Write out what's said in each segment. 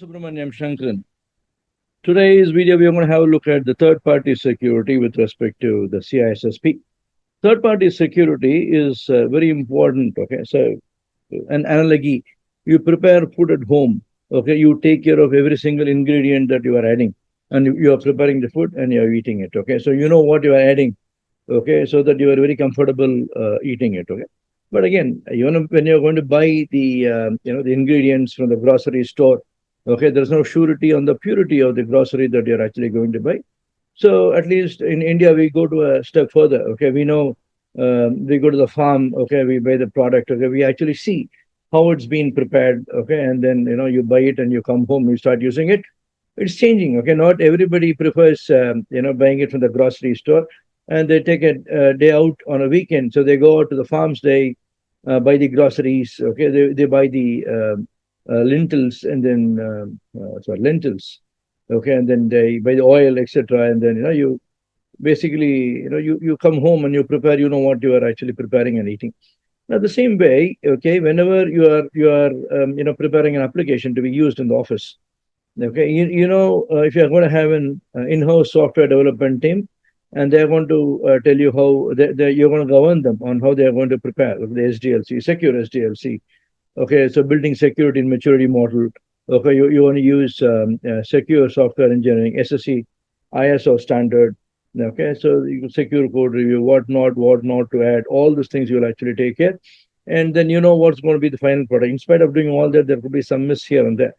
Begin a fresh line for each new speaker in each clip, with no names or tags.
Subramaniam Shankaran. Today's video, we are going to have a look at the third-party security with respect to the CISSP. Third-party security is very important. Okay, so an analogy: you prepare food at home. Okay, you take care of every single ingredient that you are adding, and you are preparing the food and you are eating it. Okay, so you know what you are adding. Okay, so that you are very comfortable eating it. Okay, but again, when you're going to buy the the ingredients from the grocery store, okay, there's no surety on the purity of the grocery that you're actually going to buy. So at least in India, we go to a step further. Okay, we know, we go to the farm. Okay, we buy the product. Okay, we actually see how it's been prepared. Okay, and then you buy it and you come home, you start using it. It's changing. Okay, not everybody prefers buying it from the grocery store, and they take a day out on a weekend. So they go out to the farms. They buy the groceries. Okay, they buy the lentils and then sorry, lentils. Okay, and then they buy the oil, etc. And then you basically you come home and you prepare. You know what you are actually preparing and eating. Now the same way, okay, whenever you are preparing an application to be used in the office. Okay, if you're going to have an in-house software development team, and they're going to tell you how you're going to govern them on how they're going to prepare the SDLC, secure SDLC. Okay, so building security and maturity model. Okay, you want to use secure software engineering, SSE, ISO standard. Okay, so you can secure code review, what not to add, all these things you'll actually take care. And then you know what's going to be the final product. In spite of doing all that, there could be some miss here and there.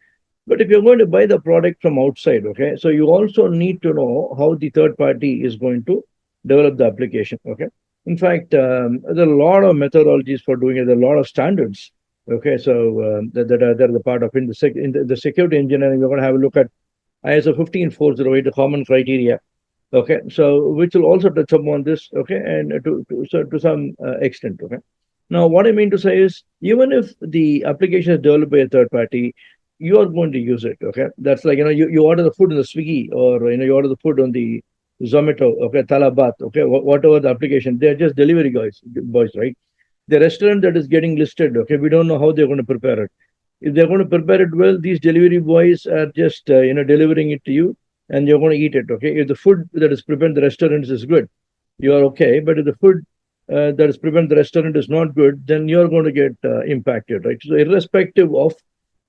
But if you're going to buy the product from outside, okay, so you also need to know how the third party is going to develop the application. Okay. In fact, there are a lot of methodologies for doing it. There are a lot of standards. Okay, so that are the part of in the security engineering. We're going to have a look at ISO 15408, the common criteria. Okay, so which will also touch upon this. Okay, and to some extent. Okay. Now, what I mean to say is, even if the application is developed by a third party, you are going to use it. Okay, that's like you order the food in the Swiggy, or you order the food on the Zomato. Okay, Talabat. Okay, whatever the application, they're just delivery boys, right? The restaurant that is getting listed, okay, we don't know how they're going to prepare it. If they're going to prepare it well, these delivery boys are just delivering it to you, and you're going to eat it. Okay, if the food that is prepared in the restaurants is good, you are okay. But if the food that is prepared in the restaurant is not good, then you're going to get impacted, right? So irrespective of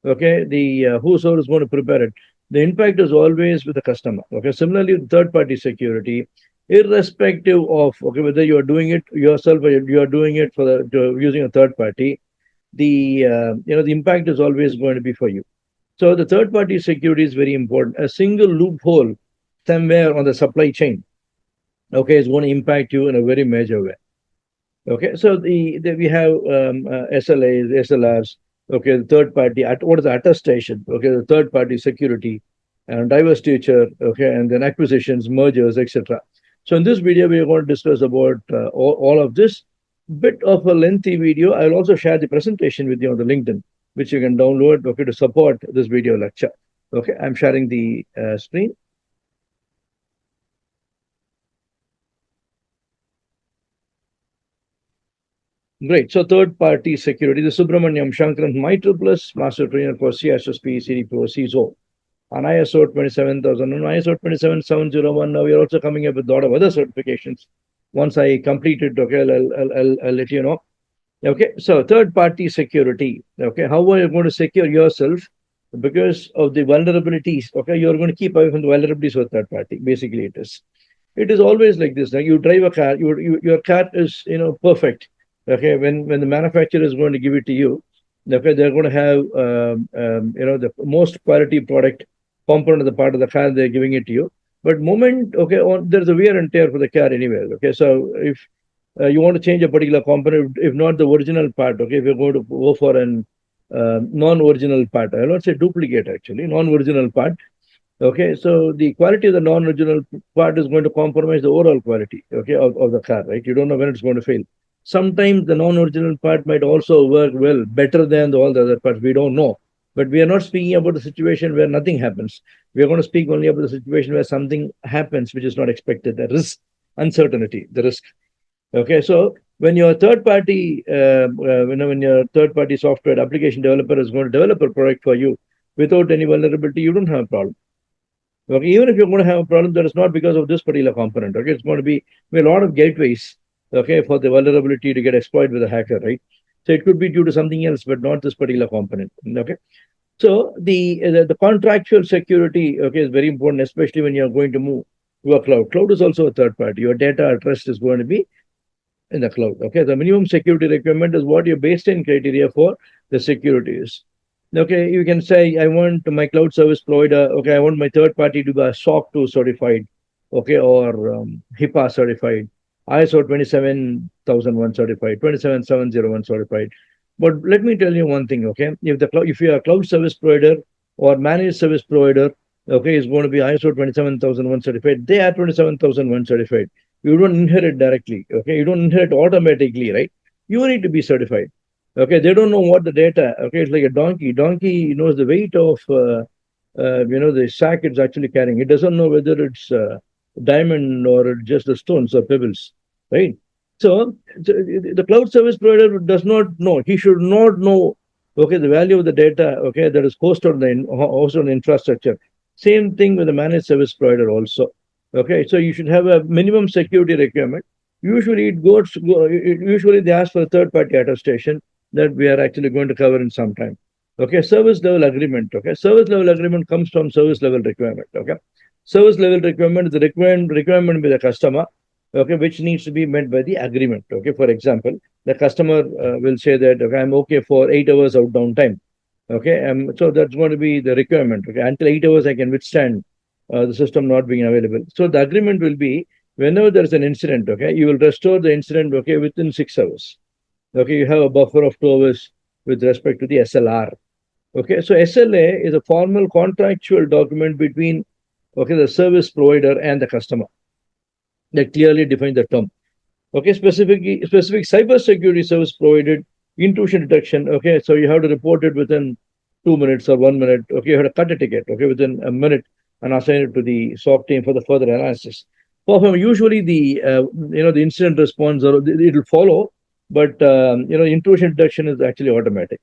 okay the whosoever is going to prepare it, the impact is always with the customer. Okay, similarly with third party security, irrespective of okay whether you are doing it yourself or you are doing it for using a third party, the the impact is always going to be for you. So the third party security is very important. A single loophole somewhere on the supply chain, okay, is going to impact you in a very major way. Okay, so we have SLAs, SLRs. Okay, the third party what is the attestation? Okay, the third party security and divestiture. Okay, and then acquisitions, mergers, etc. So in this video, we are going to discuss about all of this. Bit of a lengthy video. I will also share the presentation with you on the LinkedIn, which you can download. Okay, to support this video lecture. Okay, I'm sharing the screen. Great. So third-party security. The Subramaniam Shankaran, MITRE Plus Master Trainer for CISSP, CD Pro, CISO, and ISO 27000 and ISO 27701. Now we are also coming up with a lot of other certifications. Once I complete it, okay, I'll let you know. Okay, so third-party security. Okay, how are you going to secure yourself because of the vulnerabilities? Okay, you're going to keep away from the vulnerabilities of third party. Basically, it is. It is always like this. Like you drive a car, your car is perfect. Okay, when the manufacturer is going to give it to you, okay, they're going to have the most quality product component of the part of the car, they're giving it to you. But moment, okay, there's a wear and tear for the car anyway. Okay, so if you want to change a particular component, if not the original part, okay, if you're going to go for an non-original part, I will not say duplicate actually, non-original part. Okay, so the quality of the non-original part is going to compromise the overall quality, okay, of the car, right? You don't know when it's going to fail. Sometimes the non-original part might also work well, better than all the other parts. We don't know. But we are not speaking about the situation where nothing happens. We are going to speak only about the situation where something happens which is not expected. The risk, uncertainty, the risk. Okay, so when your third party, when your third party software application developer is going to develop a product for you, without any vulnerability, you don't have a problem. Okay, even if you're going to have a problem, that is not because of this particular component. Okay, it's going to be a lot of gateways. Okay, for the vulnerability to get exploited with a hacker, right? So it could be due to something else, but not this particular component. Okay, so the contractual security, okay, is very important, especially when you're going to move to a cloud. Cloud is also a third party. Your data at rest is going to be in the cloud. Okay, the minimum security requirement is what your baseline criteria for the security is. Okay, you can say I want my cloud service provider. Okay, I want my third party to be SOC 2 certified. Okay, or HIPAA certified, ISO 27001 certified, 27701 certified. But let me tell you one thing. Okay, if you are a cloud service provider or managed service provider, okay, is going to be ISO 27001 certified. They are 27001 certified. You don't inherit directly. Okay, you don't inherit automatically, right? You need to be certified. Okay, they don't know what the data. Okay, it's like a donkey. Donkey knows the weight of the sack it's actually carrying. It doesn't know whether it's diamond or just the stones or pebbles, right? So the cloud service provider does not know. He should not know. Okay, the value of the data. Okay, that is hosted on the infrastructure. Same thing with the managed service provider also. Okay, so you should have a minimum security requirement. Usually they ask for a third party attestation that we are actually going to cover in some time. Okay, service level agreement. Okay, service level agreement comes from service level requirement. Okay, service level requirement is the requirement by the customer. Okay, which needs to be met by the agreement. Okay, for example, the customer will say that okay, I'm okay for 8 hours out downtime. Okay, so that's going to be the requirement. Okay, until 8 hours I can withstand the system not being available. So the agreement will be whenever there is an incident. Okay, you will restore the incident. Okay, within 6 hours. Okay, you have a buffer of 2 hours with respect to the SLR. Okay, so SLA is a formal contractual document between the service provider and the customer that clearly defines the term. Okay, specific cyber security service provided intrusion detection. Okay, so you have to report it within 2 minutes or 1 minute. Okay, you have to cut a ticket. Okay, within a minute and assign it to the SOC team for the further analysis. Usually the incident response or it will follow, but intrusion detection is actually automatic.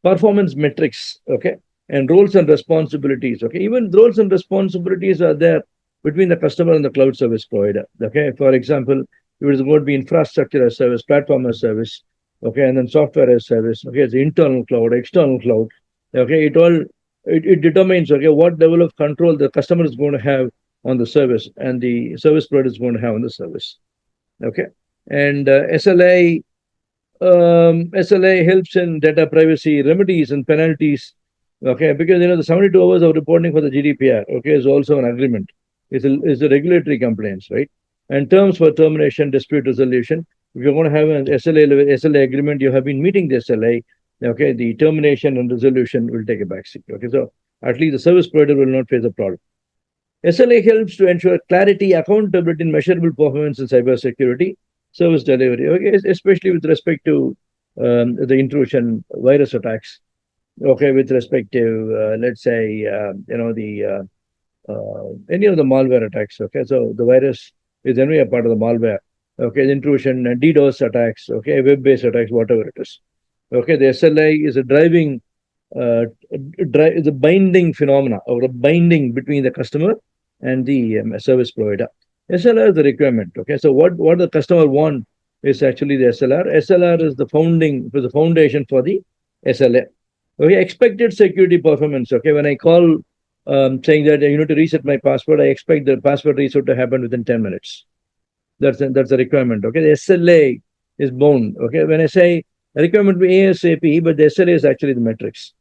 Performance metrics. Okay, and roles and responsibilities. Okay, even roles and responsibilities are there between the customer and the cloud service provider. Okay, for example, it is going to be infrastructure as service, platform as service, okay, and then software as service. Okay, it's internal cloud, external cloud. Okay, it determines okay what level of control the customer is going to have on the service and the service provider is going to have on the service. Okay, and SLA helps in data privacy remedies and penalties. Okay, because the 72 hours of reporting for the GDPR. Okay, is also an agreement. Is a regulatory compliance, right? And terms for termination, dispute resolution. If you're going to have an SLA agreement, you have been meeting the SLA. Okay, the termination and resolution will take a backseat. Okay, so at least the service provider will not face a problem. SLA helps to ensure clarity, accountability, and measurable performance in cybersecurity service delivery. Okay, especially with respect to the intrusion virus attacks. Okay, with respect to let's say the any of the malware attacks. Okay, so the virus is anyway a part of the malware. Okay, the intrusion, DDoS attacks. Okay, web-based attacks, whatever it is. Okay, the SLA is a driving, is a binding phenomena or a binding between the customer and the service provider. SLR is the requirement. Okay, so what the customer want is actually the SLR. SLR is the foundation for the SLA. Okay, expected security performance. Okay, when I call saying that you need to reset my password, I expect the password reset to happen within 10 minutes. That's a requirement. Okay, the SLA is bound. Okay, when I say requirement be ASAP, but the SLA is actually the metrics.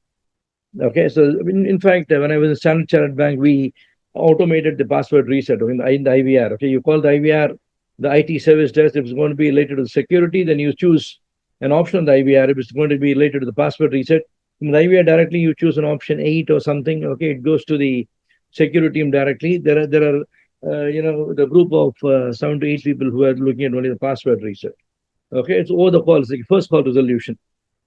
Okay, so in fact, when I was in Standard Chartered Bank, we automated the password reset in the IVR. Okay, you call the IVR, the IT service desk. If it's going to be related to the security, then you choose an option on the IVR. If it's going to be related to the password reset, from the IVR directly, you choose an option 8 or something. Okay, it goes to the security team directly. There are the group of 7 to 8 people who are looking at only the password reset. Okay, it's over the call. It's like first call resolution.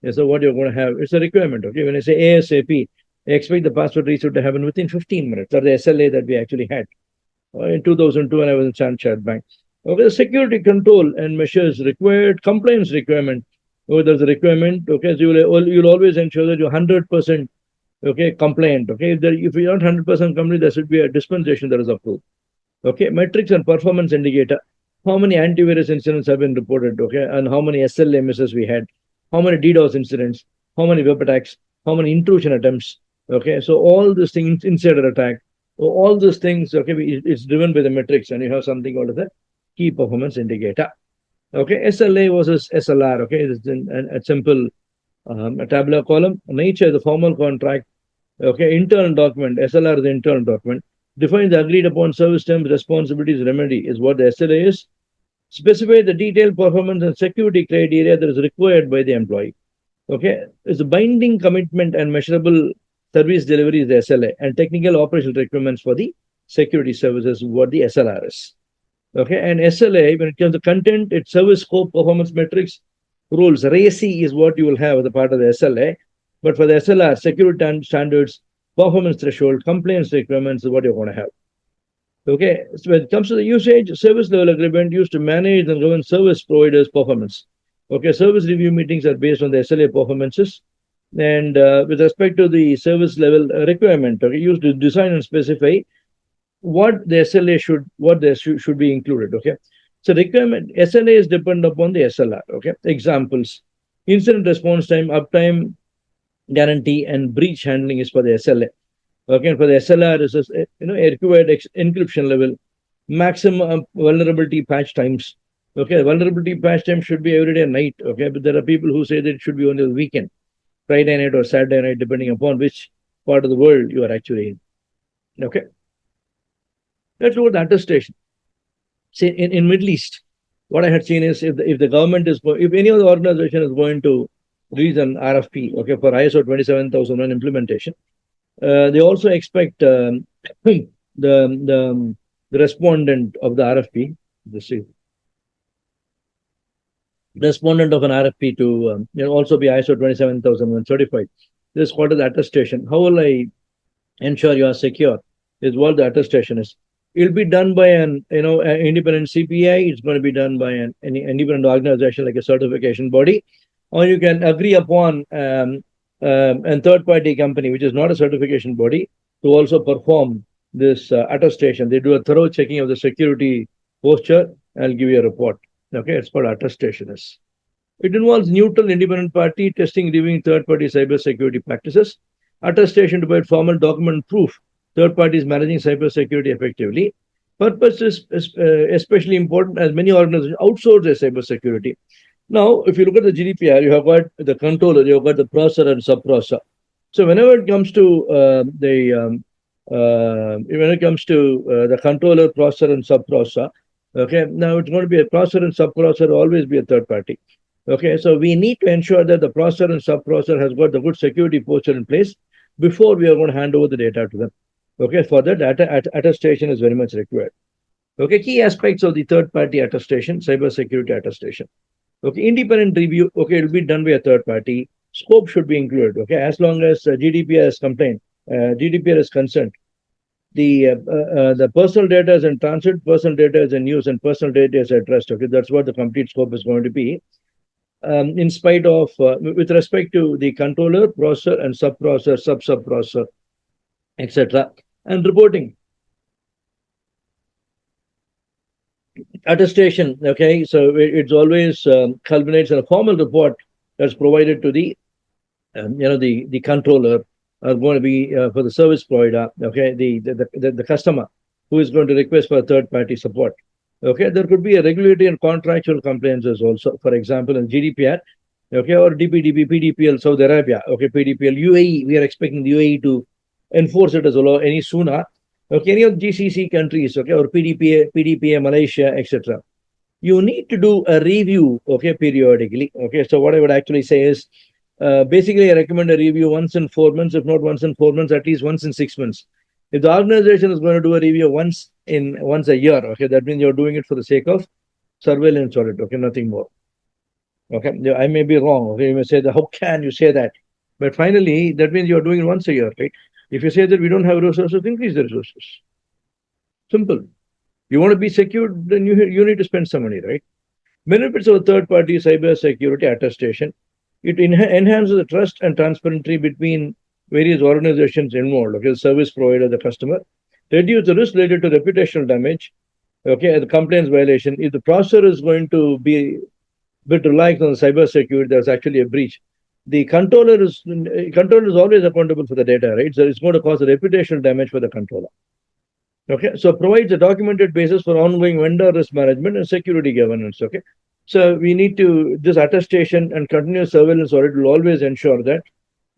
Yeah, so what you're going to have, it's a requirement. Okay, when I say ASAP, I expect the password reset to happen within 15 minutes. That's the SLA that we actually had in 2002 when I was in Standard Chartered Bank. Okay, the security control and measures required, compliance requirement. Oh, there's a requirement. Okay, so you'll always ensure that you're 100% okay, compliant. Okay, if you're not 100% compliant, there should be a dispensation that is approved. Okay, metrics and performance indicator. How many antivirus incidents have been reported? Okay, and how many SLA misses we had? How many DDoS incidents? How many web attacks? How many intrusion attempts? Okay, so all these things, insider attack, all these things. Okay, it's driven by the metrics, and you have something called the key performance indicator. Okay, SLA versus SLR. Okay, it's a simple a tabular column. Nature, the formal contract. Okay, internal document. SLR is the internal document. Define the agreed upon service terms, responsibilities, remedy is what the SLA is. Specify the detailed performance and security criteria that is required by the employee. Okay, it's a binding commitment and measurable service delivery is the SLA, and technical operational requirements for the security services what the SLR is. Okay, and SLA, when it comes to content, it's service scope, performance metrics, rules. RACI is what you will have as a part of the SLA. But for the SLR, security standards, performance threshold, compliance requirements is what you're going to have. Okay, so when it comes to the usage, service level agreement used to manage and govern service providers' performance. Okay, service review meetings are based on the SLA performances. And with respect to the service level requirement, okay, used to design and specify what the SLA should be included. Okay, so requirement SLA is dependent upon the SLR. Okay, examples: incident response time, uptime guarantee, and breach handling is for the SLA. Okay, for the SLR is a required encryption level, maximum vulnerability patch times. Okay, vulnerability patch time should be every day and night. Okay, but there are people who say that it should be only the weekend, Friday night or Saturday night, depending upon which part of the world you are actually in. Okay. Let's look at the attestation. See, in Middle East, what I had seen is if the government is, if any of the organization is going to release an RFP, okay, for ISO 27001 implementation, they also expect the respondent of the RFP, the respondent of an RFP to also be ISO 27001 certified. This is called the attestation. How will I ensure you are secure? Is what the attestation is. It'll be done by an independent CPI. It's going to be done by an independent organization like a certification body, or you can agree upon a third-party company, which is not a certification body, to also perform this attestation. They do a thorough checking of the security posture and I'll give you a report. Okay, it's called attestation. It involves neutral independent party testing, reviewing third-party cybersecurity practices. Attestation to provide formal document proof third parties managing cybersecurity effectively. Purpose is especially important as many organizations outsource their cybersecurity. Now, if you look at the GDPR, you have got the controller, you have got the processor and sub-processor. So whenever it comes to the controller, processor, and sub-processor, okay, now it's going to be a processor and sub-processor always be a third party. Okay, so we need to ensure that the processor and sub-processor has got the good security posture in place before we are going to hand over the data to them. Okay, for that, attestation is very much required. Okay, key aspects of the third-party attestation, cybersecurity attestation. Okay, independent review. Okay, it will be done by a third party. Scope should be included. Okay, as long as GDPR is complained, GDPR is concerned. The personal data is in transit, personal data is in use, and personal data is at rest. Okay, that's what the complete scope is going to be. In spite of, with respect to the controller, processor, and sub-processor, sub-processor, etc. And reporting. Attestation, okay, so it's always culminates in a formal report that's provided to the the controller are going to be for the service provider, okay, the customer who is going to request for third party support. Okay, there could be a regulatory and contractual compliances also, for example, in GDPR, okay, or DPDP, PDPL, Saudi Arabia, okay, PDPL, UAE, we are expecting the UAE to enforce it as a law any sooner. Okay, any of GCC countries, okay, or PDPA, Malaysia, etc. You need to do a review, okay, periodically. Okay, so what I would actually say is, basically, I recommend a review once in 4 months, if not once in 4 months, at least once in 6 months. If the organization is going to do a review once a year, okay, that means you're doing it for the sake of surveillance audit, okay, nothing more. Okay, I may be wrong. Okay, you may say that, how can you say that? But finally, that means you're doing it once a year, right? If you say that we don't have resources, increase the resources. Simple. You want to be secure, then you need to spend some money, right? Benefits of a third-party cyber security attestation. It enhances the trust and transparency between various organizations involved, okay, the service provider, the customer, reduce the risk related to reputational damage, okay, the compliance violation. If the processor is going to be bit relaxed on the cyber security, there's actually a breach. The controller is always accountable for the data, right? So it's going to cause a reputational damage for the controller. Okay, so provides a documented basis for ongoing vendor risk management and security governance. Okay, so we need to this attestation and continuous surveillance audit will always ensure that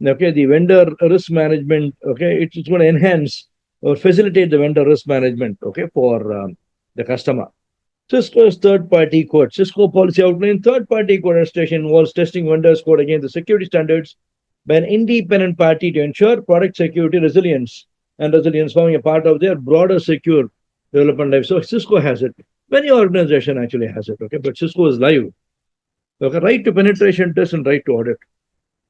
okay the vendor risk management okay it's going to enhance or facilitate the vendor risk management okay for the customer. Cisco's third-party code. Cisco policy outline third-party code attestation involves testing vendors' code against the security standards by an independent party to ensure product security resilience forming a part of their broader secure development life. So Cisco has it. Many organization actually has it. Okay, but Cisco is live. Okay, right to penetration test and right to audit.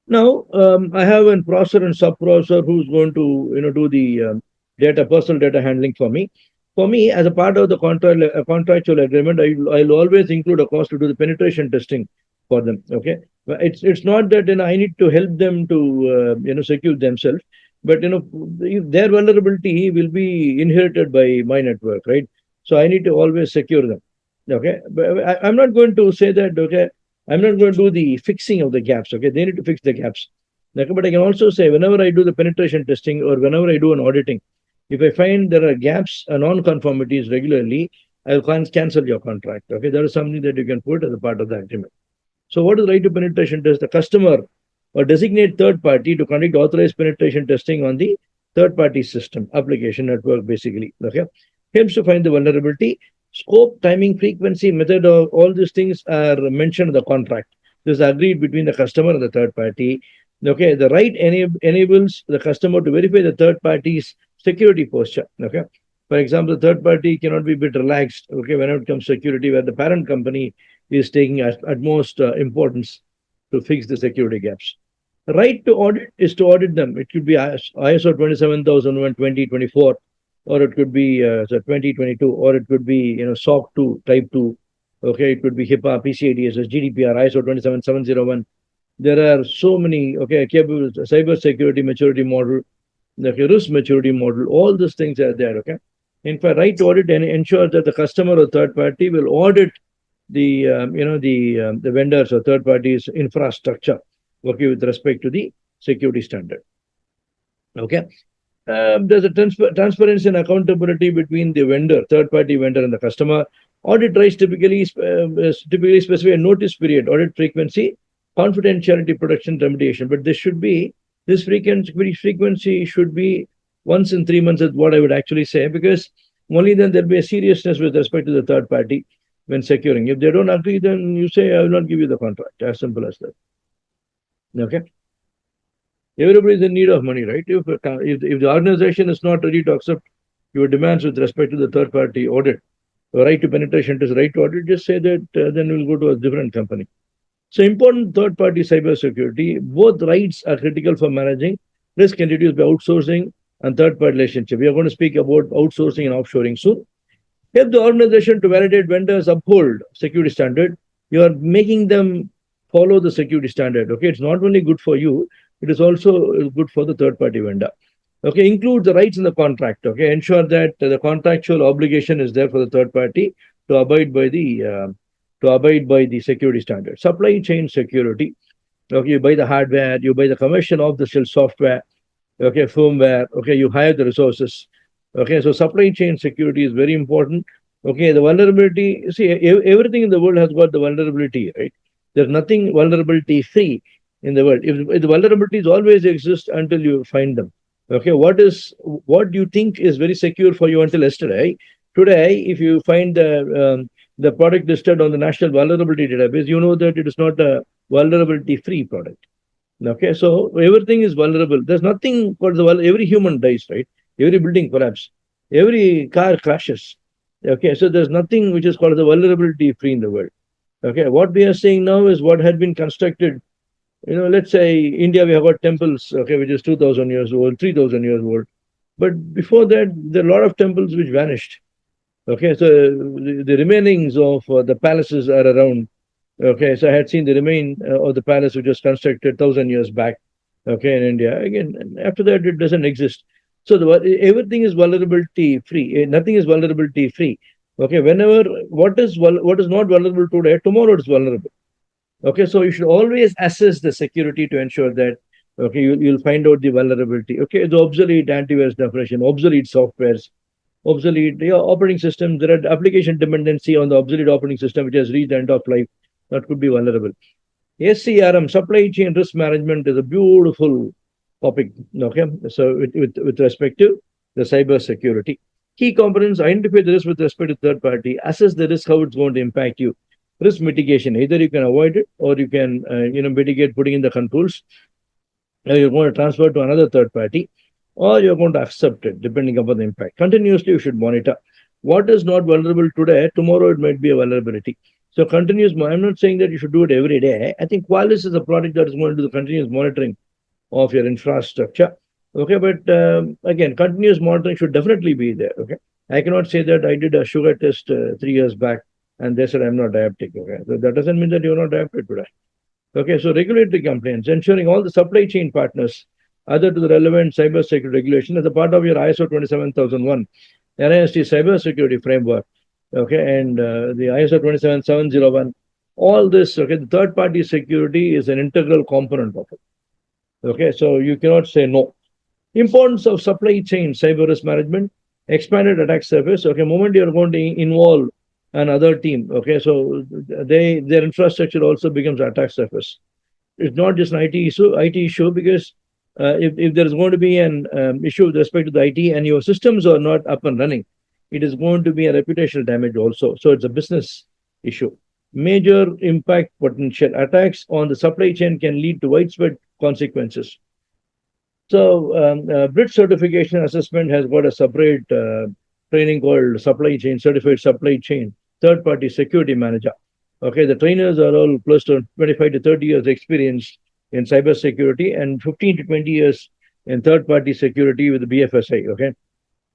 Now, I have a processor and sub-processor who's going to, do the personal data handling for me. For me, as a part of the contractual agreement, I'll always include a cost to do the penetration testing for them. Okay, it's not that I need to help them to secure themselves, but their vulnerability will be inherited by my network, right? So I need to always secure them. Okay, but I'm not going to say that. Okay, I'm not going to do the fixing of the gaps. Okay, they need to fix the gaps. Okay, but I can also say whenever I do the penetration testing or whenever I do an auditing, if I find there are gaps and non-conformities regularly, I'll cancel your contract. Okay, that is something that you can put as a part of the agreement. So, what is right to penetration test? The customer or designate third party to conduct authorized penetration testing on the third party system, application network, basically. Okay, helps to find the vulnerability. Scope, timing, frequency, method, of all these things are mentioned in the contract. This is agreed between the customer and the third party. Okay, the right enables the customer to verify the third party's security posture. Okay, for example, the third party cannot be a bit relaxed. Okay, when it comes to security, where the parent company is taking utmost importance to fix the security gaps. The right to audit is to audit them. It could be ISO 27001 2024, or it could be 2022, or it could be SOC 2 Type 2. Okay, it could be HIPAA, PCI DSS, GDPR, ISO 27701. There are so many capable cyber security maturity model, the risk maturity model. All these things are there. Okay, in fact, right to audit and ensure that the customer or third party will audit the vendors or third parties infrastructure okay with respect to the security standard. Okay, there's a transparency and accountability between the vendor, third party vendor, and the customer. Audit rights typically specify a notice period, audit frequency, confidentiality, protection, remediation. But this frequency should be once in 3 months is what I would actually say, because only then there'll be a seriousness with respect to the third party when securing. If they don't agree, then you say, I will not give you the contract. As simple as that. Okay. Everybody is in need of money, right? If the organization is not ready to accept your demands with respect to the third party audit, the right to penetration test, right to audit, just say that then we'll go to a different company. So important third party cyber security, both rights are critical for managing risk introduced by outsourcing and third party relationship. We are going to speak about outsourcing and offshoring soon. Help the organization to validate vendors uphold security standard. You are making them follow the security standard. Okay, it's not only good for you, it is also good for the third party vendor. Okay, include the rights in the contract. Okay, ensure that the contractual obligation is there for the third party to abide by the security standard. Supply chain security. Okay, you buy the hardware, you buy the commercial off the shelf software. Okay, firmware. Okay, you hire the resources. Okay, so supply chain security is very important. Okay, the vulnerability. See, everything in the world has got the vulnerability, right? There's nothing vulnerability free in the world. If the vulnerabilities always exist until you find them. Okay, what do you think is very secure for you until yesterday? Today, if you find the product listed on the National Vulnerability Database, you know that it is not a vulnerability-free product. Okay, so everything is vulnerable. There's nothing called every human dies, right? Every building collapses, every car crashes. Okay, so there's nothing which is called the vulnerability-free in the world. Okay, what we are saying now is what had been constructed. Let's say India, we have got temples, okay, which is 2,000 years old, 3,000 years old. But before that, there are a lot of temples which vanished. Okay, so the remainings of the palaces are around. Okay, so I had seen the remain of the palace which was constructed 1,000 years back. okay, in India. Again, after that, it doesn't exist. So everything is vulnerability free. Nothing is vulnerability free. Okay, whenever what is not vulnerable today, tomorrow it's vulnerable. Okay, so you should always assess the security to ensure that okay you'll find out the vulnerability. Okay, the obsolete antivirus definition, obsolete softwares, obsolete operating systems. There are application dependency on the obsolete operating system which has reached the end of life. That could be vulnerable. SCRM, supply chain risk management, is a beautiful topic. Okay, so with respect to the cyber security, key components: identify the risk with respect to third party, assess the risk, how it's going to impact you. Risk mitigation: either you can avoid it or you can mitigate putting in the controls. You're going to transfer to another third party, or you're going to accept it depending upon the impact. Continuously, you should monitor what is not vulnerable today. Tomorrow, it might be a vulnerability. So, continuous. I'm not saying that you should do it every day. I think Qualys is a product that is going to do the continuous monitoring of your infrastructure. Okay, but again, continuous monitoring should definitely be there. Okay, I cannot say that I did a sugar test 3 years back and they said I'm not diabetic. Okay, so that doesn't mean that you're not diabetic today. Okay, so regulatory compliance, ensuring all the supply chain partners adhere to the relevant cybersecurity regulation as a part of your ISO 27001, NIST cybersecurity framework. Okay, and the ISO 27701. All this, okay, the third party security is an integral component of it. Okay, so you cannot say no. Importance of supply chain cyber risk management, expanded attack surface. Okay, moment you're going to involve another team. Okay, so their infrastructure also becomes attack surface. It's not just an IT issue because if there is going to be an issue with respect to the IT and your systems are not up and running, it is going to be a reputational damage also. So it's a business issue. Major impact potential attacks on the supply chain can lead to widespread consequences. So, BRIT certification assessment has got a separate training called Supply Chain Certified Supply Chain Third Party Security Manager. Okay, the trainers are all close to 25 to 30 years experience in cybersecurity and 15 to 20 years in third party security with the BFSI. Okay,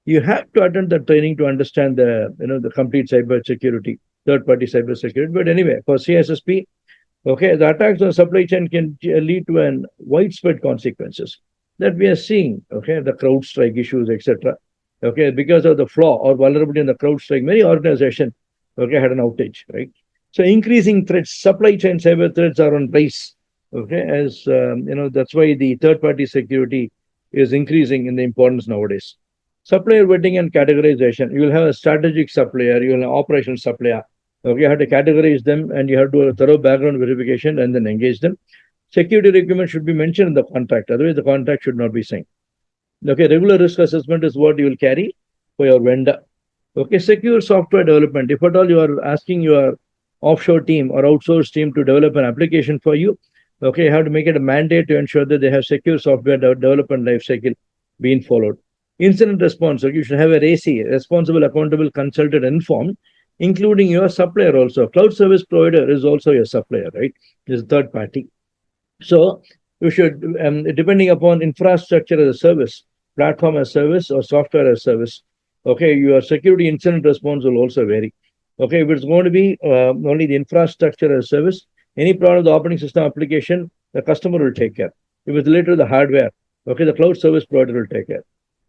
you have to attend the training to understand the complete cyber security, third party cyber security. But anyway, for CISSP, okay, the attacks on supply chain can lead to an widespread consequences that we are seeing. Okay, the CrowdStrike issues, etc. Okay, because of the flaw or vulnerability in the CrowdStrike, many organizations okay had an outage, right? So increasing threats, supply chain cyber threats are on rise. Okay, as that's why the third-party security is increasing in the importance nowadays. Supplier vetting and categorization. You will have a strategic supplier, you will have an operational supplier. Okay, you have to categorize them and you have to do a thorough background verification and then engage them. Security requirements should be mentioned in the contract, otherwise the contract should not be signed. Okay, regular risk assessment is what you will carry for your vendor. Okay, secure software development. If at all you are asking your offshore team or outsourced team to develop an application for you, okay, you have to make it a mandate to ensure that they have secure software development life cycle being followed. Incident response. So you should have a RACI, responsible, accountable, consulted, informed, including your supplier also. Cloud service provider is also your supplier, right? Is a third party. So you should, depending upon infrastructure as a service, platform as a service, or software as a service, okay, your security incident response will also vary. Okay, if it's going to be only the infrastructure as a service, any problem of the operating system application, the customer will take care. If it's related to the hardware, okay, the cloud service provider will take care.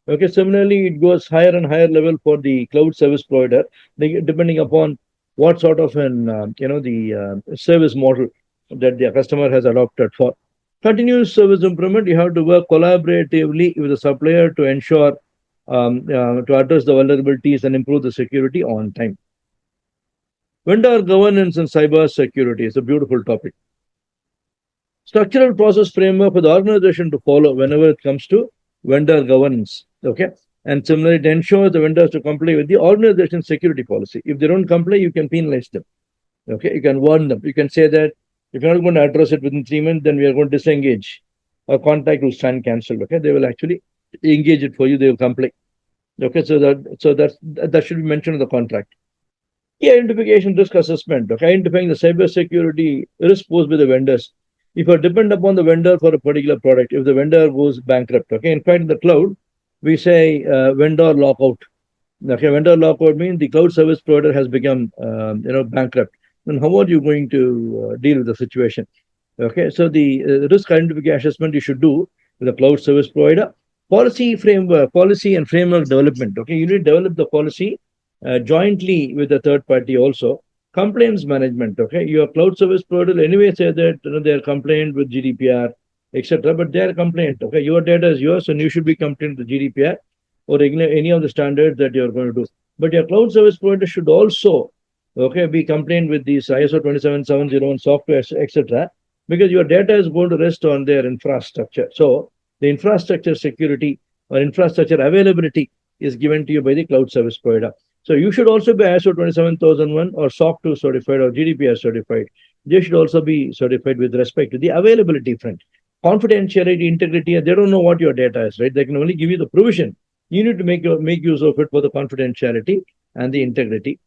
Okay, similarly, it goes higher and higher level for the cloud service provider, depending upon what sort of an the service model that the customer has adopted for. Continuous service improvement, you have to work collaboratively with the supplier to ensure to address the vulnerabilities and improve the security on time. Vendor governance and cyber security is a beautiful topic. Structural process framework for the organization to follow whenever it comes to vendor governance. Okay. And similarly, to ensure the vendors to comply with the organization security policy. If they don't comply, you can penalize them. Okay. You can warn them. You can say that if you're not going to address it within 3 months, then we are going to disengage. Or contract will stand cancelled. Okay. They will actually engage it for you. They will comply. Okay. So that should be mentioned in the contract. Key identification risk assessment. Okay. Identifying the cyber security risk posed by the vendors. If you depend upon the vendor for a particular product, if the vendor goes bankrupt, okay. In fact, in the cloud, we say vendor lockout. Okay, vendor lockout means the cloud service provider has become bankrupt. Then how are you going to deal with the situation? Okay, so the risk identification assessment you should do with the cloud service provider. Policy framework, policy and framework development. Okay, you need to develop the policy jointly with the third party also. Complaints management. Okay, your cloud service provider will anyway say that they are compliant with GDPR, etc. But they are compliant. Okay, your data is yours, and you should be compliant with GDPR or any of the standards that you are going to do. But your cloud service provider should also be compliant with these ISO 27701 software, etc., because your data is going to rest on their infrastructure. So the infrastructure security or infrastructure availability is given to you by the cloud service provider. So you should also be ISO 27001 or SOC 2 certified or GDPR certified. They should also be certified with respect to the availability front. Confidentiality, integrity, they don't know what your data is, right? They can only give you the provision. You need to make use of it for the confidentiality and the integrity.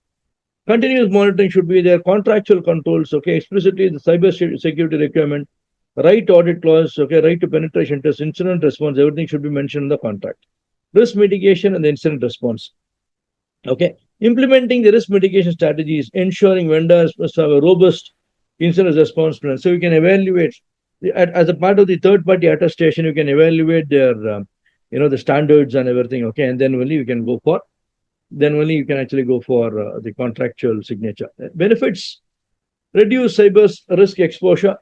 Continuous monitoring should be there. Contractual controls, okay, explicitly the cyber security requirement, right audit clause, okay, right to penetration test, incident response, everything should be mentioned in the contract. Risk mitigation and the incident response. Okay, implementing the risk mitigation strategies, ensuring vendors must have a robust incident response plan. So you can evaluate as a part of the third party attestation. You can evaluate their, the standards and everything. Okay, and then only you can go for then only you can actually go for the contractual signature. Benefits: reduce cyber risk exposure.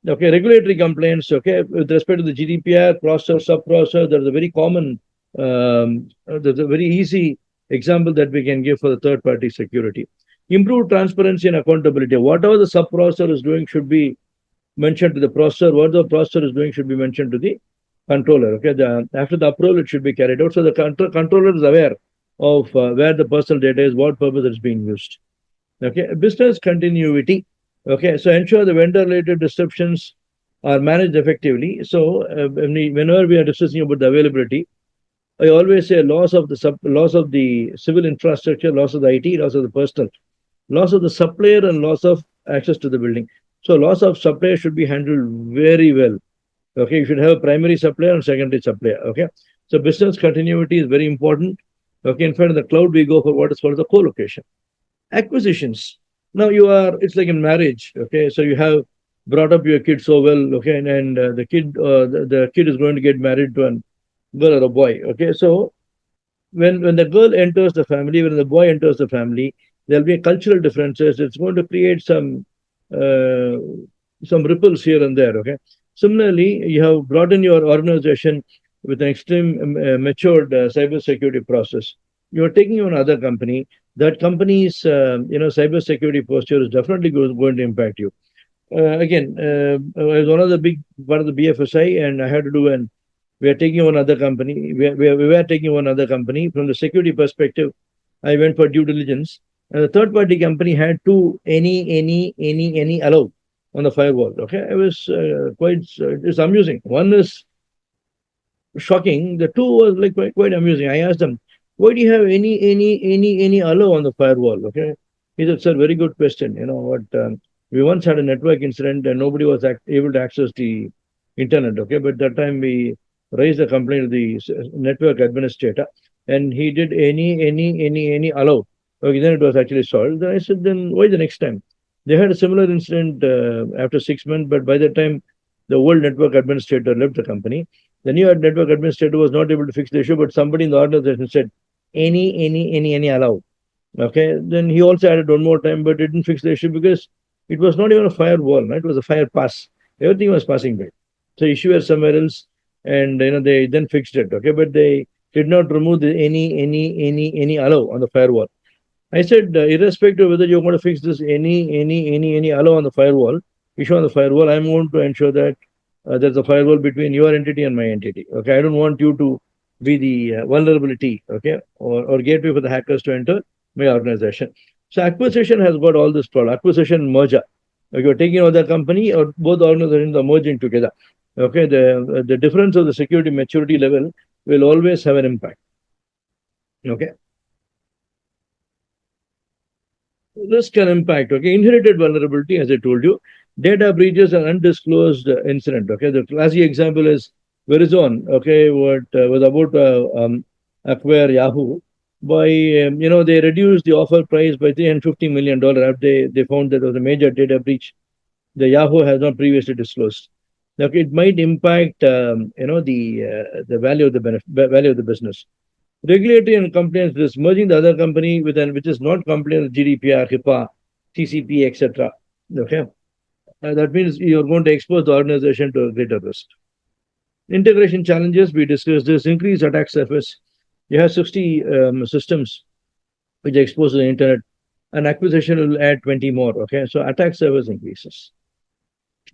Okay, regulatory complaints. Okay, with respect to the GDPR process, sub process, there's a very common, there's a very easy example that we can give for the third party security. Improve transparency and accountability. Whatever the sub processor is doing should be mentioned to the processor. What the processor is doing should be mentioned to the controller. Okay, after the approval, it should be carried out. So the controller is aware of where the personal data is, what purpose it's being used. Okay, business continuity. Okay, so ensure the vendor-related disruptions are managed effectively. So whenever we are discussing about the availability, I always say loss of the civil infrastructure, loss of the IT, loss of the personal, loss of the supplier, and loss of access to the building. So loss of supplier should be handled very well. Okay, you should have a primary supplier and secondary supplier. Okay, so business continuity is very important. Okay, in fact, in the cloud, we go for what is called the co-location. Acquisitions. Now it's like in marriage. Okay, so you have brought up your kid so well. Okay, and the kid is going to get married to a girl or a boy. Okay, so when the girl enters the family, when the boy enters the family, there'll be cultural differences. It's going to create uh, some ripples here and there. Okay. Similarly, you have brought in your organization with an extreme matured cyber security process. You are taking on another company. That company's cyber security posture is definitely going to impact you. I was one of the big part of the BFSI, and I had to do an we are taking one other company. We were taking one other company. From the security perspective, I went for due diligence. And the third party company had to any allow on the firewall. Okay, I was it's amusing. One is shocking. The two was like quite amusing. I asked them, why do you have any allow on the firewall? Okay, he said, sir, very good question. You know what? We once had a network incident and nobody was able to access the internet. Okay, but that time we raised a complaint to the network administrator, and he did any allow. Okay, then it was actually solved. Then I said, then why the next time? They had a similar incident after 6 months, but by that time, the old network administrator left the company. The new network administrator was not able to fix the issue, but somebody in the organization said, any allow. Okay, then he also added one more time, but it didn't fix the issue because it was not even a firewall, right? It was a fire pass. Everything was passing by. So issue was somewhere else, and they then fixed it. Okay, but they did not remove the any allow on the firewall. I said, irrespective of whether you're going to fix this any allow on the firewall, issue on the firewall, I'm going to ensure that there's a firewall between your entity and my entity. Okay, I don't want you to be the vulnerability, okay, or gateway for the hackers to enter my organization. So acquisition has got all this problem. Acquisition merger. Like you're taking another company, or both organizations are merging together. Okay, the difference of the security maturity level will always have an impact. Okay. Risk and impact. Okay, inherited vulnerability, as I told you, data breaches and undisclosed incident. Okay, the classic example is Verizon. Okay, what was about acquire Yahoo by they reduced the offer price by $350 million after they found that there was a major data breach. the Yahoo has not previously disclosed. Now, it might impact, the value of the value of the business. Regulatory and compliance risk, merging the other company with an which is not compliant with GDPR, HIPAA, TCP, etc. Okay, that means you're going to expose the organization to a greater risk. Integration challenges, we discussed this. Increased attack surface. You have 60 systems which are exposed to the internet. An acquisition will add 20 more. Okay, so attack surface increases.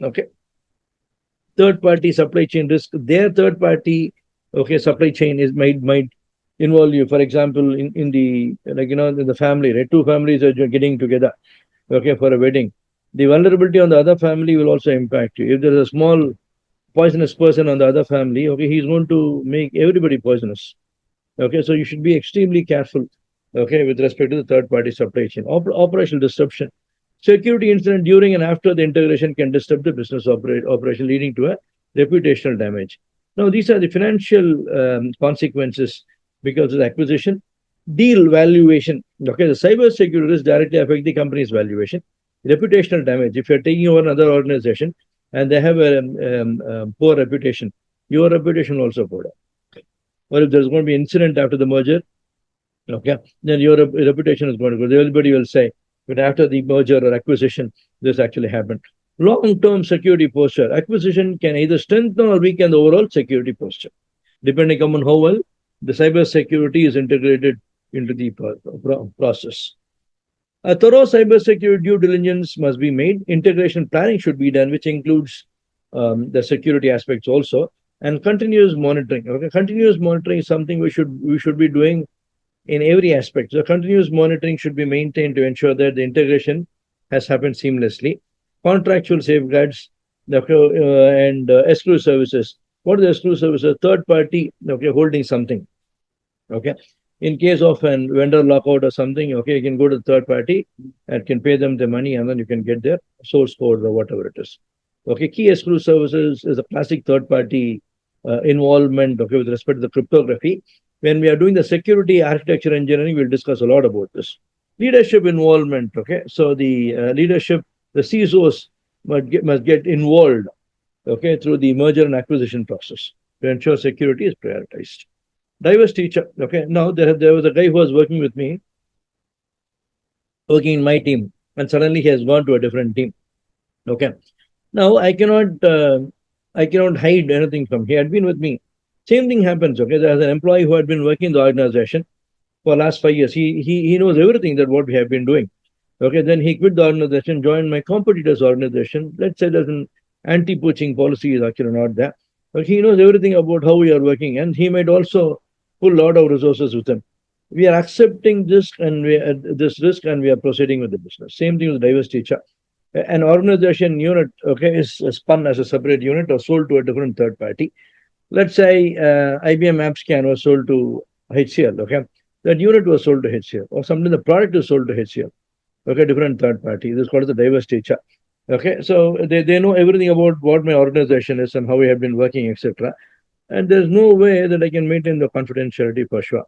Okay, third party supply chain risk. Their third party, okay, supply chain is might involve you. For example, in the, in the family, right? Two families are getting together, okay, for a wedding. The vulnerability on the other family will also impact you. If there is a small poisonous person on the other family, okay, he's going to make everybody poisonous. Okay, so you should be extremely careful, okay, with respect to the third party supply chain. Operational disruption. Security incident during and after the integration can disturb the business operation, leading to a reputational damage. Now, these are the financial consequences because of the acquisition. Deal valuation. Okay, the cyber security risk directly affect the company's valuation. Reputational damage. If you're taking over another organization and they have a poor reputation, your reputation also poor. Or if there's going to be incident after the merger, okay, then your reputation is going to go. Everybody will say, but after the merger or acquisition, this actually happened. Long-term security posture. Acquisition can either strengthen or weaken the overall security posture, depending on how well the cyber security is integrated into the process. A thorough cybersecurity due diligence must be made. Integration planning should be done, which includes the security aspects also, and continuous monitoring. Okay, continuous monitoring is something we should be doing in every aspect. So continuous monitoring should be maintained to ensure that the integration has happened seamlessly. Contractual safeguards, and exclusive services. What are the exclusive services? Third party, okay, holding something. Okay, in case of a vendor lockout or something, okay, you can go to the third party and can pay them the money, and then you can get their source code or whatever it is. Okay, key exclusive services is a classic third party involvement, okay, with respect to the cryptography. When we are doing the security architecture engineering, we'll discuss a lot about this. Leadership involvement, okay, so the leadership, the CISOs must get involved, okay, through the merger and acquisition process to ensure security is prioritized. Diverse teacher, okay, now there was a guy who was working with me, working in my team, and suddenly he has gone to a different team. Okay, now I cannot hide anything from him. He had been with me. Same thing happens. Okay, there's an employee who had been working in the organization for last 5 years. He knows everything that what we have been doing. Okay, then he quit the organization, joined my competitor's organization. Let's say there's an anti-poaching policy is actually not there, but he knows everything about how we are working, and he might also pull a lot of resources with him. We are accepting this and this risk, and we are proceeding with the business. Same thing with diverse teacher. An organization unit, okay, is spun as a separate unit or sold to a different third party. Let's say IBM AppScan was sold to HCL. Okay, that unit was sold to HCL, or something. The product is sold to HCL. Okay, different third party. This is called the diverse teacher. Okay, so they know everything about what my organization is and how we have been working, etc. And there's no way that I can maintain the confidentiality for sure.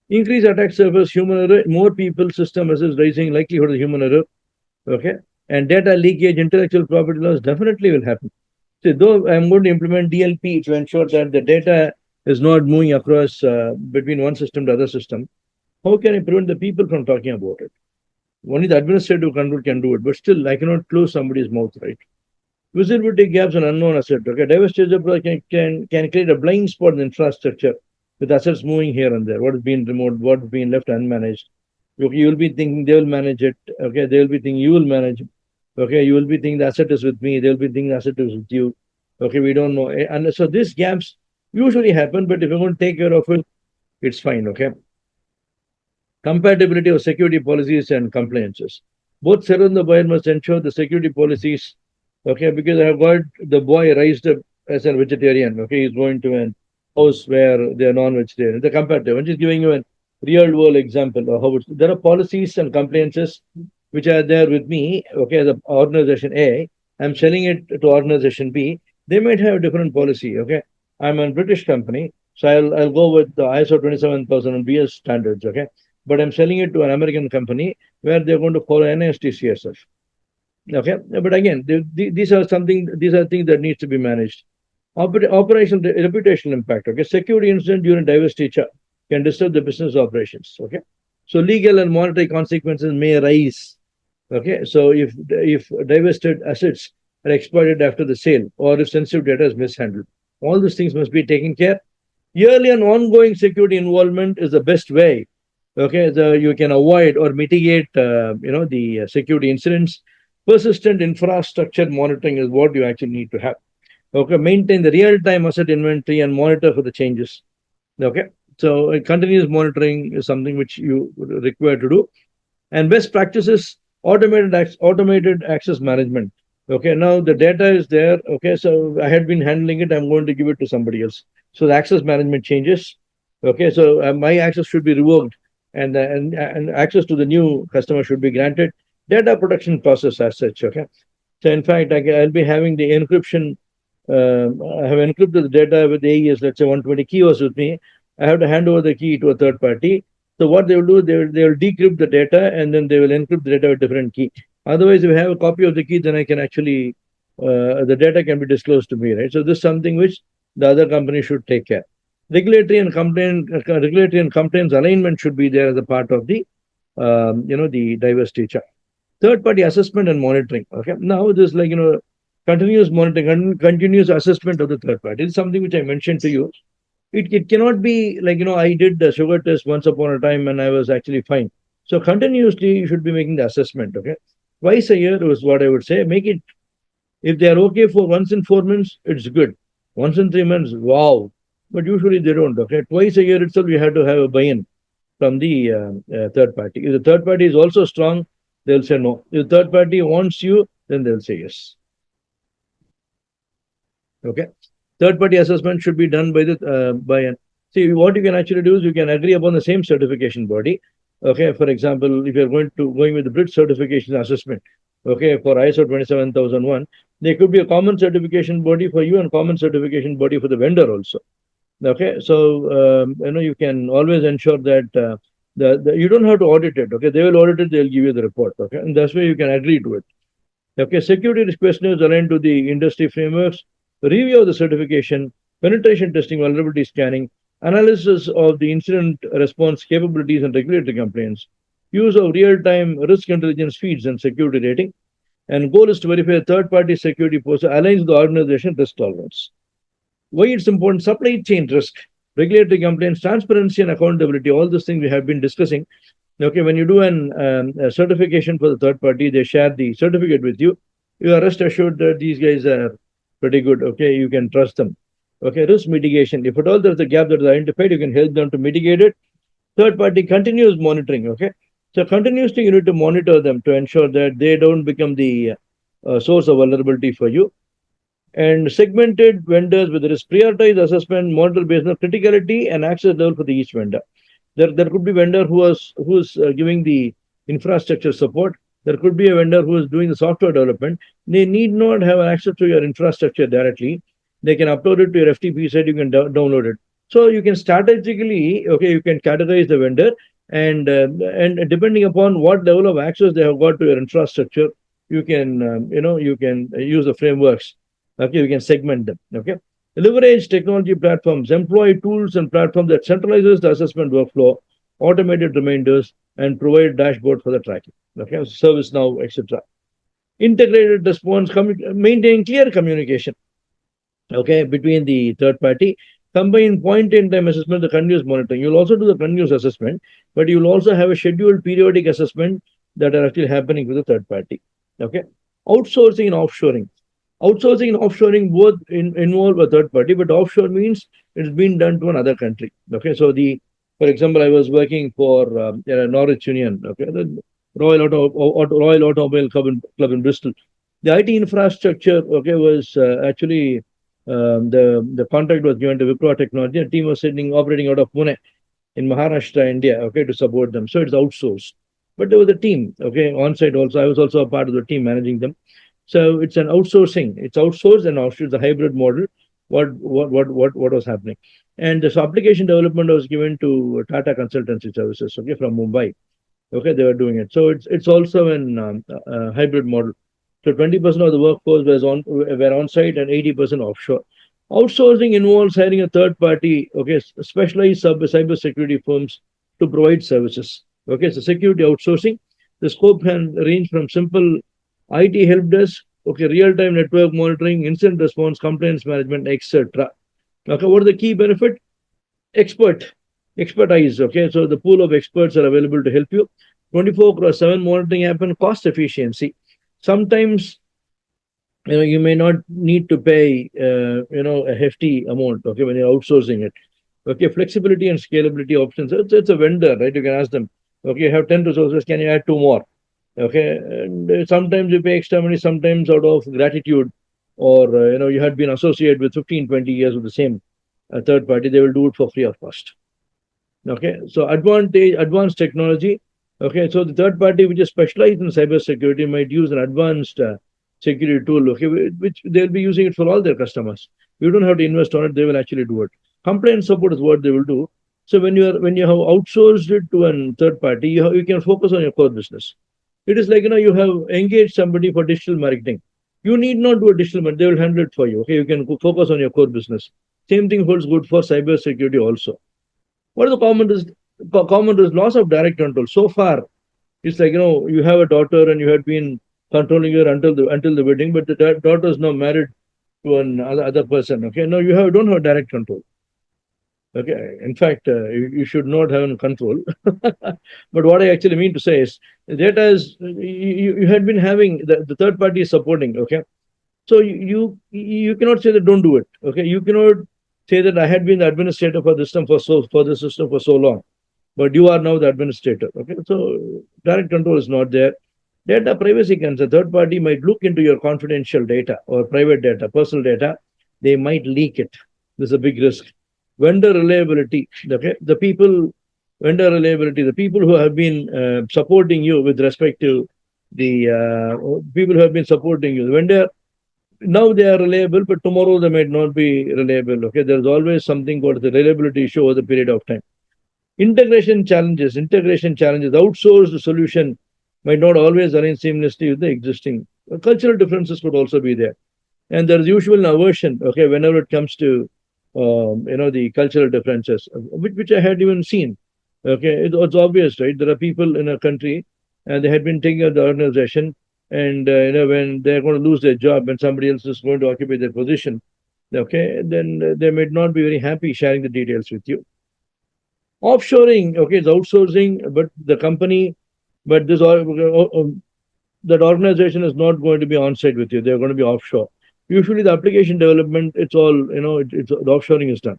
Increase attack surface, human error, more people, system is rising, likelihood of human error. Okay, and data leakage, intellectual property loss definitely will happen. So though I'm going to implement DLP to ensure that the data is not moving across between one system to other system, how can I prevent the people from talking about it? Only the administrative control can do it, but still I cannot close somebody's mouth, right? Visibility gaps and unknown asset. Okay, diversity can create a blind spot in infrastructure with assets moving here and there. What is being removed, what is being left unmanaged. Okay, you will be thinking they will manage it. Okay, they will be thinking you will manage it. Okay, you will be thinking the asset is with me. They will be thinking the asset is with you. Okay, we don't know. And so these gaps usually happen, but if you're going to take care of it, it's fine. Okay. Compatibility of security policies and compliances. Both seller and the buyer must ensure the security policies. Okay, because I have got the boy raised up as a vegetarian. Okay, he's going to an house where they are non-vegetarian. The comparative. I'm just giving you a real world example of how there are policies and compliances which are there with me. Okay, the organization A, I'm selling it to organization B. They might have a different policy. Okay, I'm a British company, so I'll go with the ISO 27000 and BS standards. Okay, but I'm selling it to an American company where they're going to follow NIST CSSP. Okay, but again, these are something. These are things that needs to be managed. Operational reputational impact. Okay, security incident during divestiture can disturb the business operations. Okay, so legal and monetary consequences may arise. Okay, so if divested assets are exploited after the sale, or if sensitive data is mishandled, all these things must be taken care. Yearly and ongoing security involvement is the best way. Okay, you can avoid or mitigate, the security incidents. Persistent infrastructure monitoring is what you actually need to have. Okay, maintain the real-time asset inventory and monitor for the changes. Okay, so continuous monitoring is something which you require to do. And best practices, automated access management. Okay, now the data is there. Okay, so I had been handling it, I'm going to give it to somebody else. So the access management changes. Okay, so my access should be revoked, and access to the new customer should be granted. Data protection process as such. Okay, so in fact, I'll be having the encryption. I have encrypted the data with AES, let's say 120 keywords with me. I have to hand over the key to a third party. So what they will do, they will decrypt the data, and then they will encrypt the data with different key. Otherwise, if I have a copy of the key, then I can actually the data can be disclosed to me, right? So this is something which the other company should take care. Regulatory and complaints alignment should be there as a part of the diversity chart. Third party assessment and monitoring. Okay, now this, like, continuous monitoring, continuous assessment of the third party is something which I mentioned to you. It cannot be like, I did the sugar test once upon a time and I was actually fine. So continuously you should be making the assessment. Okay, twice a year was what I would say. Make it, if they are okay for once in 4 months, it's good. Once in 3 months, wow. But usually they don't. Okay, twice a year itself you have to have a buy-in from the third party. If the third party is also strong, they'll say no. If the third party wants you, then they'll say yes. Okay. Third party assessment should be done by the by an, see, what you can actually do is you can agree upon the same certification body. Okay, for example, if you're going with the Brit certification assessment, okay, for ISO 27001, there could be a common certification body for you and common certification body for the vendor also. Okay, so you can always ensure that you don't have to audit it. Okay, they will audit it, they'll give you the report. Okay, and that's why you can agree to it. Okay, security risk questionnaires aligned to the industry frameworks, review of the certification, penetration testing, vulnerability scanning, analysis of the incident response capabilities and regulatory complaints, use of real-time risk intelligence feeds and security rating, and goal is to verify third-party security posture aligns with the organization risk tolerance. Why it's important? Supply chain risk, regulatory complaints, transparency and accountability, all these things we have been discussing. Okay, when you do a certification for the third party, they share the certificate with you. You are rest assured that these guys are pretty good. Okay, you can trust them. Okay, risk mitigation. If at all there's a gap that is identified, you can help them to mitigate it. Third party continuous monitoring. Okay, so continuously you need to monitor them to ensure that they don't become the source of vulnerability for you. And segmented vendors with risk, prioritize assessment, monitor based on criticality and access level for the each vendor. There could be vendor who's giving the infrastructure support. There could be a vendor who is doing the software development. They need not have access to your infrastructure directly. They can upload it to your FTP site. You can download it. So you can strategically, okay, you can categorize the vendor, and depending upon what level of access they have got to your infrastructure, you can you can use the frameworks. Okay, you can segment them. Okay, leverage technology platforms, employ tools and platforms that centralizes the assessment workflow, automated reminders, and provide dashboard for the tracking. Okay, service now, etc. Integrated response, maintain clear communication. Okay, between the third party, combine point in time assessment, the continuous monitoring. You'll also do the continuous assessment, but you'll also have a scheduled periodic assessment that are actually happening with the third party. Okay, outsourcing and offshoring. Outsourcing and offshoring both involve a third party, but offshore means it's been done to another country. Okay, so for example, I was working for Norwich Union. Okay, the Royal Automobile Club in Bristol. The IT infrastructure, okay, was actually the contract was given to Wipro Technology. The team was operating out of Pune in Maharashtra, India. Okay, to support them. So it's outsourced, but there was a team. Okay, on site also. I was also a part of the team managing them. So it's an outsourcing. It's outsourced and offshore. The hybrid model. What was happening? And this application development was given to Tata Consultancy Services. Okay, from Mumbai. Okay, they were doing it. So it's also an hybrid model. So 20% of the workforce were on site and 80% offshore. Outsourcing involves hiring a third party, okay, specialized cyber security firms to provide services. Okay, so security outsourcing. The scope can range from simple IT help desk, okay, real time network monitoring, incident response, complaints management, etc. Okay, what are the key benefit? Expert expertise. Okay, so the pool of experts are available to help you. 24/7 monitoring happen, cost efficiency. Sometimes you may not need to pay a hefty amount, okay, when you're outsourcing it. Okay, flexibility and scalability options. It's a vendor, right? You can ask them, okay, you have 10 resources, can you add two more? Okay, and sometimes you pay extra money, sometimes out of gratitude, or you had been associated with 15-20 years with the same third party, they will do it for free of cost. Okay, so advanced technology. Okay, so the third party which is specialized in cyber security might use an advanced security tool, okay, which they'll be using it for all their customers. You don't have to invest on it; they will actually do it. Complaint support is what they will do. So when you have outsourced it to a third party, you can focus on your core business. It is like you have engaged somebody for digital marketing. You need not do a digital marketing; they will handle it for you. Okay, you can focus on your core business. Same thing holds good for cyber security also. What is the common risk? Loss of direct control. So far, it's like you have a daughter and you had been controlling her until the wedding, but the daughter is now married to another person. Okay, no, don't have direct control. Okay, in fact, you should not have control. But what I actually mean to say is, data is you had been having the third party is supporting. Okay, so you cannot say that don't do it. Okay, you cannot say that I had been the administrator for this system for the system for so long, but you are now the administrator. Okay, so direct control is not there. Data privacy concern. Third party might look into your confidential data or private data, personal data. They might leak it. This is a big risk. Vendor reliability. Okay, vendor reliability. The people who have been supporting you with respect to the people who have been supporting you. The vendor now they are reliable, but tomorrow they might not be reliable. Okay, there's always something called the reliability issue over the period of time. Integration challenges. Outsourced solution might not always align seamlessly with the existing. Cultural differences could also be there, and there is usual aversion. Okay, whenever it comes to the cultural differences, which I had even seen. Okay, it's obvious, right? There are people in a country, and they had been taking of the organization, and when they're going to lose their job and somebody else is going to occupy their position, okay, then they might not be very happy sharing the details with you. Offshoring, okay, it's outsourcing, but the company, but that organization is not going to be on site with you. They're going to be offshore. Usually, the application development, it's all it's the offshoring is done.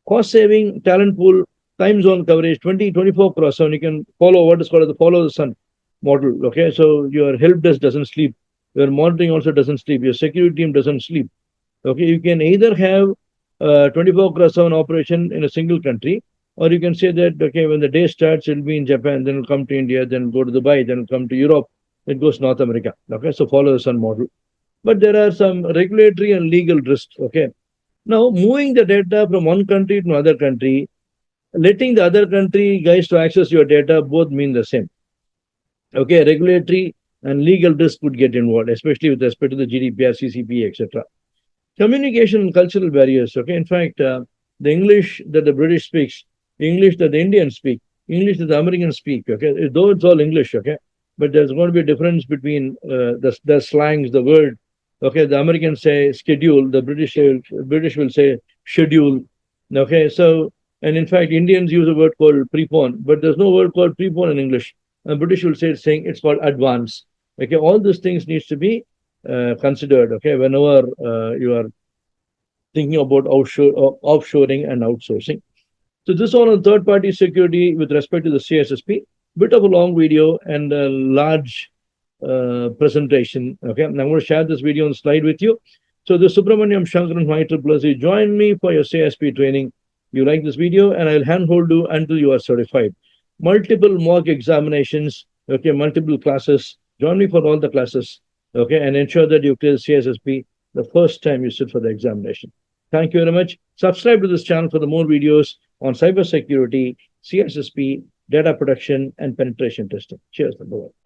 Cost saving, talent pool, time zone coverage, 24/7. You can follow what is called the follow the sun model. Okay, so your help desk doesn't sleep. Your monitoring also doesn't sleep. Your security team doesn't sleep. Okay, you can either have 24/7 operation in a single country, or you can say that, okay, when the day starts, it'll be in Japan, then it'll come to India, then go to Dubai, then it'll come to Europe, it goes North America. Okay, so follow the sun model. But there are some regulatory and legal risks. Okay, now moving the data from one country to another country, letting the other country guys to access your data both mean the same. Okay, regulatory and legal risk would get involved, especially with respect to the GDPR, CCP, etc. Communication and cultural barriers. Okay, in fact, the English that the British speaks, English that the Indians speak, English that the Americans speak. Okay, though it's all English. Okay, but there's going to be a difference between the slangs, the word. Okay, the Americans say schedule, the British will say schedule. Okay, so and in fact, Indians use a word called prepone, but there's no word called prepone in English. And British will say it's called advance. Okay, all these things needs to be considered. Okay, whenever you are thinking about offshoring and outsourcing. So this all on third-party security with respect to the CISSP. Bit of a long video and a large presentation. Okay, and I'm going to share this video on slide with you. So the Subramaniam Shankaran IEEE, join me for your CISSP training. You like this video, and I'll handhold you until you are certified. Multiple mock examinations. Okay, multiple classes. Join me for all the classes. Okay, and ensure that you clear CISSP the first time you sit for the examination. Thank you very much. Subscribe to this channel for the more videos on cybersecurity, CISSP, data protection, and penetration testing. Cheers. Bye-bye.